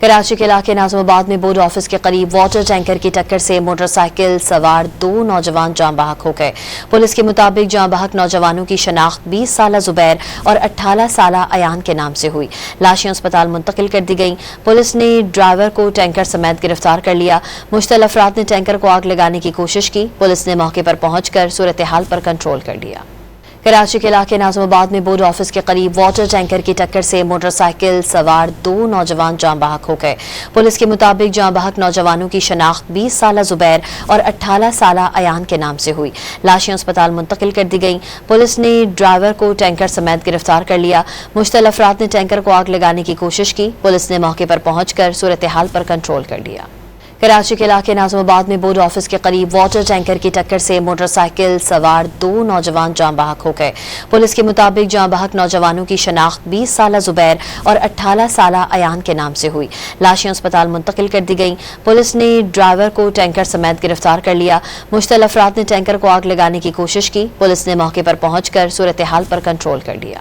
کراچی کے علاقے ناظم آباد میں بورڈ آفس کے قریب واٹر ٹینکر کی ٹکر سے موٹر سائیکل سوار 2 نوجوان جاں بحق ہو گئے۔ پولیس کے مطابق جاں بحق نوجوانوں کی شناخت 20 سالہ زبیر اور 18 سالہ ایان کے نام سے ہوئی۔ لاشیں اسپتال منتقل کر دی گئیں۔ پولیس نے ڈرائیور کو ٹینکر سمیت گرفتار کر لیا۔ مشتعل افراد نے ٹینکر کو آگ لگانے کی کوشش کی۔ پولیس نے موقع پر پہنچ کر صورتحال پر کنٹرول کر لیا۔ کراچی کے علاقے ناظم آباد میں بورڈ آفس کے قریب واٹر ٹینکر کی ٹکر سے موٹر سائیکل سوار 2 نوجوان جاں بحق ہو گئے۔ پولیس کے مطابق جاں بحق نوجوانوں کی شناخت 20 سالہ زبیر اور 18 سالہ ایان کے نام سے ہوئی۔ لاشیں اسپتال منتقل کر دی گئیں۔ پولیس نے ڈرائیور کو ٹینکر سمیت گرفتار کر لیا۔ مشتعل افراد نے ٹینکر کو آگ لگانے کی کوشش کی۔ پولیس نے موقع پر پہنچ کر صورتحال پر کنٹرول کر لیا۔ کراچی کے علاقے ناظم آباد میں بورڈ آفس کے قریب واٹر ٹینکر کی ٹکر سے موٹر سائیکل سوار 2 نوجوان جاں بحق ہو گئے۔ پولیس کے مطابق جاں بحق نوجوانوں کی شناخت 20 سالہ زبیر اور 18 سالہ ایان کے نام سے ہوئی۔ لاشیں اسپتال منتقل کر دی گئیں۔ پولیس نے ڈرائیور کو ٹینکر سمیت گرفتار کر لیا۔ مشتعل افراد نے ٹینکر کو آگ لگانے کی کوشش کی۔ پولیس نے موقع پر پہنچ کر صورتحال پر کنٹرول کر لیا۔